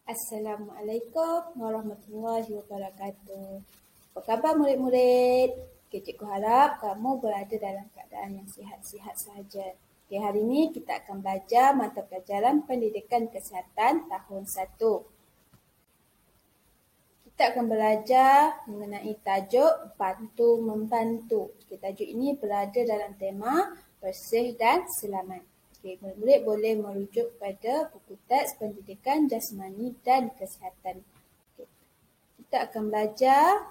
Assalamualaikum warahmatullahi wabarakatuh. Apa khabar murid-murid? Cikgu harap kamu berada dalam keadaan yang sihat-sihat sahaja. Hari ini kita akan belajar mata pelajaran Pendidikan Kesihatan tahun 1. Kita akan belajar mengenai tajuk bantu-membantu. Tajuk ini berada dalam tema bersih dan selamat. Murid-murid boleh merujuk pada buku teks Pendidikan Jasmani dan Kesihatan. Kita akan belajar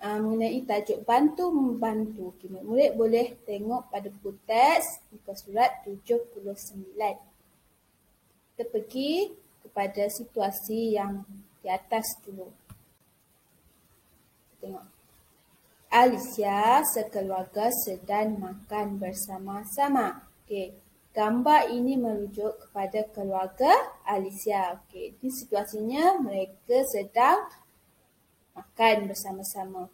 mengenai tajuk bantu-membantu. Murid-murid boleh tengok pada buku teks muka surat 79. Kita pergi kepada situasi yang di atas dulu. Tengok. Alicia sekeluarga sedang makan bersama-sama. Gambar ini merujuk kepada keluarga Alicia. Ini situasinya mereka sedang makan bersama-sama.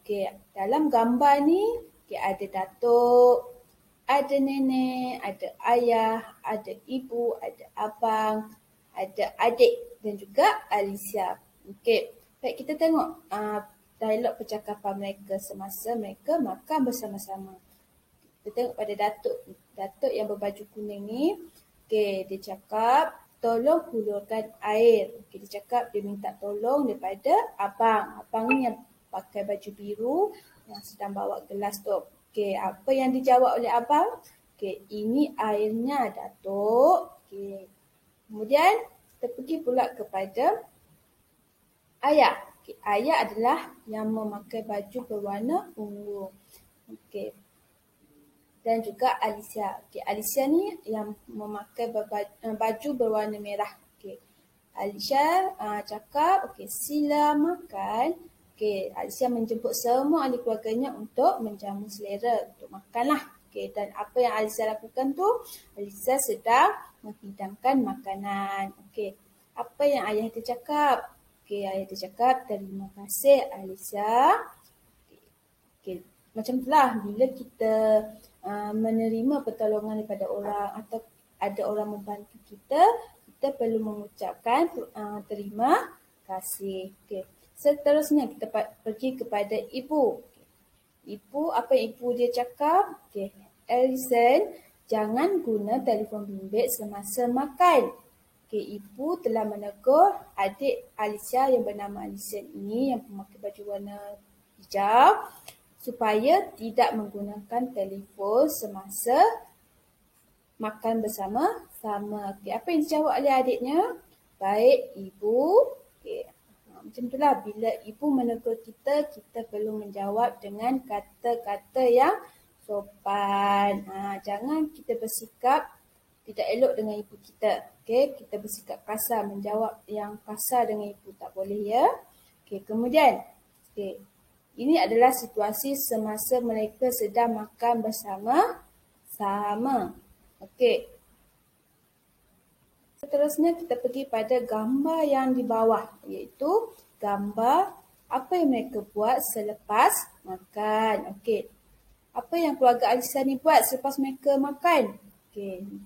Dalam gambar ni ada datuk, ada nenek, ada ayah, ada ibu, ada abang, ada adik dan juga Alicia. Baik, kita tengok dialog percakapan mereka semasa mereka makan bersama-sama. Kita tengok pada Datuk yang berbaju kuning ni. Dia cakap, tolong hulurkan air. Dia cakap dia minta tolong daripada abang. Abang ni yang pakai baju biru yang sedang bawa gelas tu. Apa yang dijawab oleh abang? Ini airnya, Datuk. Kemudian kita pergi pula kepada ayah. Ayah adalah yang memakai baju berwarna ungu. Dan juga Alicia. Alicia ni yang memakai baju berwarna merah. Alicia cakap, sila makan. Alicia menjemput semua ahli keluarganya untuk menjamu selera, untuk makanlah. Dan apa yang Alicia lakukan tu? Alicia sedang menghidangkan makanan. Apa yang ayah dia cakap? Ayah dia cakap, terima kasih Alicia. Macam itulah bila kita menerima pertolongan daripada orang atau ada orang membantu kita, kita perlu mengucapkan terima kasih. Seterusnya kita pergi kepada ibu. Ibu, apa yang ibu dia cakap? Alison, jangan guna telefon bimbit semasa makan. Ibu telah menegur adik Alicia yang bernama Alison ini yang memakai baju warna hijau supaya tidak menggunakan telefon semasa makan bersama-sama. Apa yang dijawab oleh adiknya? Baik, ibu. Macam itulah bila ibu menegur kita, kita perlu menjawab dengan kata-kata yang sopan. Jangan kita bersikap tidak elok dengan ibu kita. Kita bersikap kasar, menjawab yang kasar dengan ibu. Tak boleh ya. Kemudian, ini adalah situasi semasa mereka sedang makan bersama-sama. Seterusnya kita pergi pada gambar yang di bawah, iaitu gambar apa yang mereka buat selepas makan. Apa yang keluarga Alicia ni buat selepas mereka makan?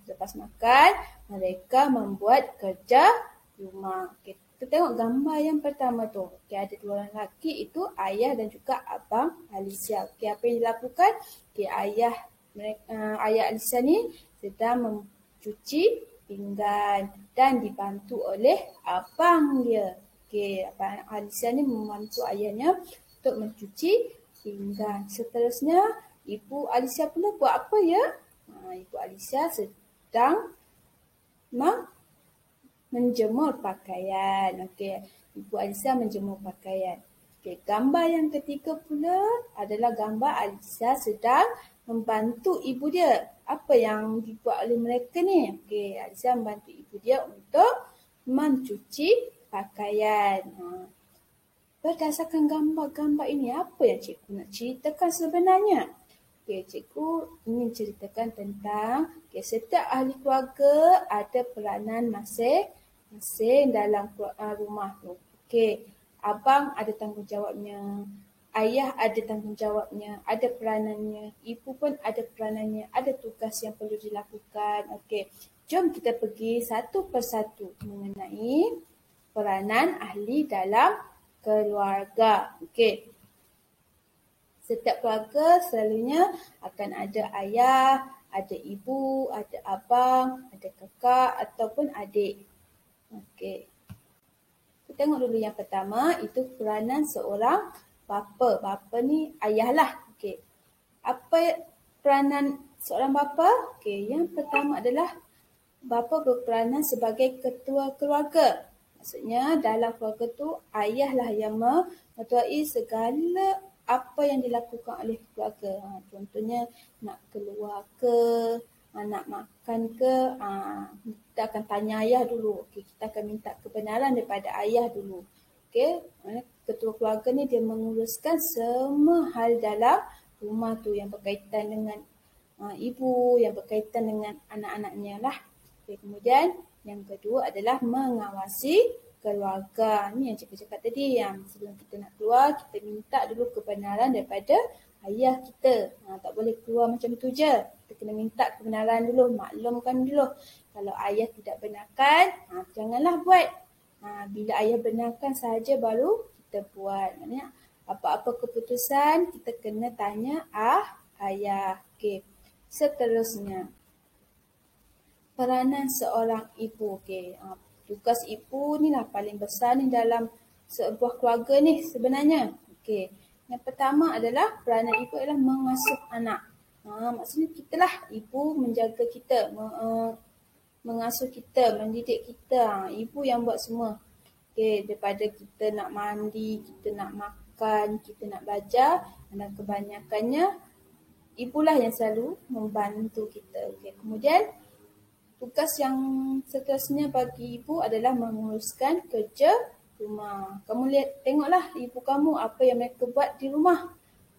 Selepas makan, mereka membuat kerja rumah. Kita tengok gambar yang pertama tu. Ada dua orang lelaki, itu ayah dan juga abang Alicia. Apa yang dilakukan? Ayah Alicia ni sedang mencuci pinggan dan dibantu oleh abang dia. Abang Alicia ni membantu ayahnya untuk mencuci pinggan. Seterusnya, ibu Alicia pula buat apa ya? Ibu Alicia sedang menjemur pakaian. Ibu Alicia menjemur pakaian. Gambar yang ketiga pula adalah gambar Alicia sedang membantu ibu dia. Apa yang dibuat oleh mereka ni? Alicia membantu ibu dia untuk mencuci pakaian. Berdasarkan gambar-gambar ini, apa yang cikgu nak ceritakan sebenarnya? Cikgu ingin ceritakan tentang setiap ahli keluarga ada peranan masing-masing dalam rumah tu. Abang ada tanggungjawabnya, ayah ada tanggungjawabnya, ada peranannya, ibu pun ada peranannya, ada tugas yang perlu dilakukan. Jom kita pergi satu persatu mengenai peranan ahli dalam keluarga. Okey. Setiap keluarga selalunya akan ada ayah, ada ibu, ada abang, ada kakak ataupun adik. Okey. Kita tengok dulu yang pertama, itu peranan seorang bapa. Bapa ni ayah lah. Okey. Apa peranan seorang bapa? Okey, yang pertama adalah bapa berperanan sebagai ketua keluarga. Maksudnya dalam keluarga tu ayahlah yang mengetuai segala apa yang dilakukan oleh keluarga. Contohnya nak keluar ke, nak makan ke, kita akan tanya ayah dulu. Okay, kita akan minta kebenaran daripada ayah dulu. Okay, ketua keluarga ni dia menguruskan semua hal dalam rumah tu yang berkaitan dengan ibu, yang berkaitan dengan anak-anaknya lah. Okay, kemudian yang kedua adalah mengawasi keluarga. Ni yang cikgu cakap tadi, yang sebelum kita nak keluar, kita minta dulu kebenaran daripada ayah kita. Tak boleh keluar macam tu je. Kita kena minta kebenaran dulu, maklumkan dulu. Kalau ayah tidak benarkan, janganlah buat. Bila ayah benarkan sahaja baru kita buat. Maknanya apa-apa keputusan kita kena tanya ayah. Okay. Seterusnya, peranan seorang ibu. Okay. Tugas ibu ni lah paling besar ni dalam sebuah keluarga ni sebenarnya. Okay. Yang pertama adalah peranan ibu adalah mengasuh anak. Maksudnya kita lah, ibu menjaga kita, mengasuh kita, mendidik kita. Ibu yang buat semua. Okay. Daripada kita nak mandi, kita nak makan, kita nak belajar, dan kebanyakannya ibulah yang selalu membantu kita. Okay. Kemudian tugas yang seterusnya bagi ibu adalah menguruskan kerja rumah. Kamu lihat, tengoklah ibu kamu apa yang mereka buat di rumah.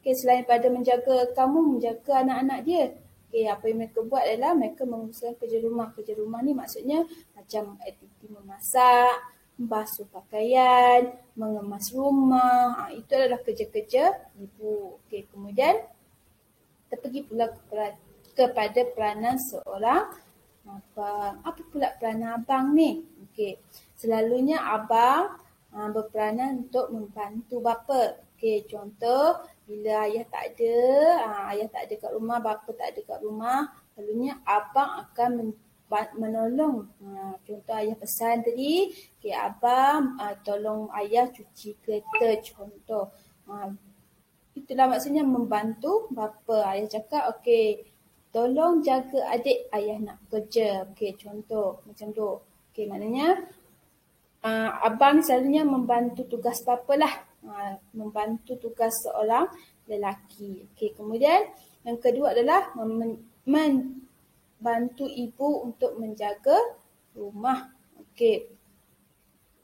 Okay, selain pada menjaga kamu, menjaga anak-anak dia. Okay, apa yang mereka buat adalah mereka menguruskan kerja rumah. Kerja rumah ni maksudnya macam aktiviti memasak, membasuh pakaian, mengemas rumah. Itu adalah kerja-kerja ibu. Okay, kemudian kita pergi pula kepada peranan seorang abang. Apa pula peranan abang ni? Okey, selalunya abang berperanan untuk membantu bapa. Okey, contoh bila ayah tak ada kat rumah, bapa tak ada kat rumah, selalunya abang akan menolong. Contoh ayah pesan tadi, okey, abang tolong ayah cuci kereta contoh. Itulah maksudnya membantu bapa. Ayah cakap, okey, tolong jaga adik, ayah nak kerja. Okey, contoh macam tu. Okey, maknanya abang selalunya membantu tugas bapa lah. Membantu tugas seorang lelaki. Okey, kemudian yang kedua adalah membantu ibu untuk menjaga rumah. Okey,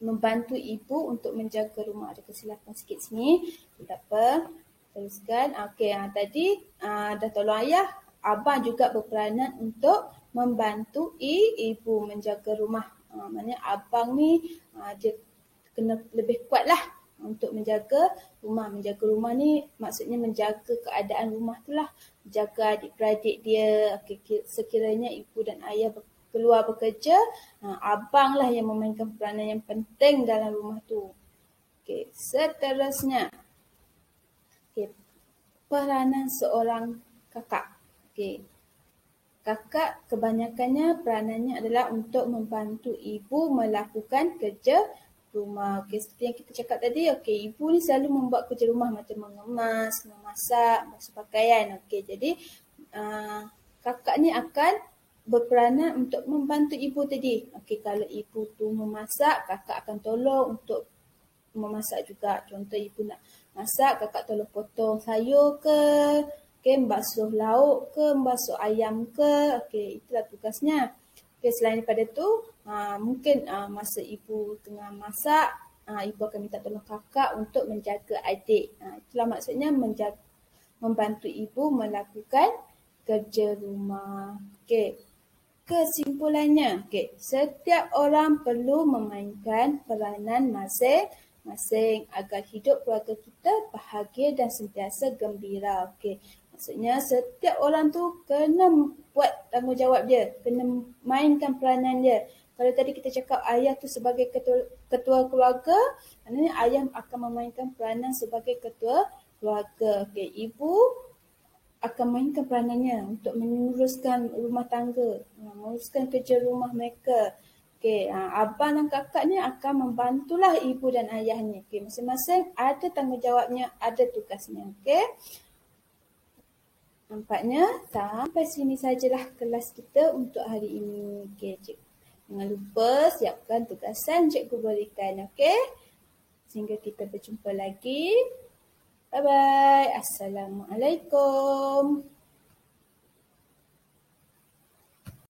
membantu ibu untuk menjaga rumah. Ada kesilapan sikit sini. Tak apa. Teruskan. Okey, tadi dah tolong ayah. Abang juga berperanan untuk membantu ibu menjaga rumah. Maknanya abang ni dia kena lebih kuat lah untuk menjaga rumah. Menjaga rumah ni maksudnya menjaga keadaan rumah tu lah. Menjaga adik-beradik dia. Okay, sekiranya ibu dan ayah keluar bekerja, abang lah yang memainkan peranan yang penting dalam rumah tu. Okay, seterusnya. Okay, peranan seorang kakak. Okay. Kakak kebanyakannya peranannya adalah untuk membantu ibu melakukan kerja rumah. Okay, seperti yang kita cakap tadi, okay, ibu ni selalu membuat kerja rumah macam mengemas, memasak, basuh pakaian. Okay, jadi kakak ni akan berperanan untuk membantu ibu tadi. Okay, kalau ibu tu memasak, kakak akan tolong untuk memasak juga. Contoh ibu nak masak, kakak tolong potong sayur ke, okay, membasuh lauk ke, membasuh ayam ke. Okay, itulah tugasnya. Okay, selain daripada tu, mungkin masa ibu tengah masak, ibu akan minta tolong kakak untuk menjaga adik. Itulah maksudnya membantu ibu melakukan kerja rumah. Okay. Kesimpulannya, okay, setiap orang perlu memainkan peranan masing-masing agar hidup keluarga kita bahagia dan sentiasa gembira. Okay. Maksudnya setiap orang tu kena buat tanggungjawab dia, kena mainkan peranan dia. Kalau tadi kita cakap ayah tu sebagai ketua keluarga, maknanya ayah akan memainkan peranan sebagai ketua keluarga. Okey, ibu akan mainkan peranannya untuk menguruskan rumah tangga, menguruskan kerja rumah mereka. Okey, abang dan kakak ni akan membantulah ibu dan ayah ni. Okey, masing-masing ada tanggungjawabnya, ada tugasnya. Okey. Nampaknya sampai sini sajalah kelas kita untuk hari ini. Okey, cikgu. Jangan lupa siapkan tugasan cikgu berikan. Okey. Sehingga kita berjumpa lagi. Bye-bye. Assalamualaikum.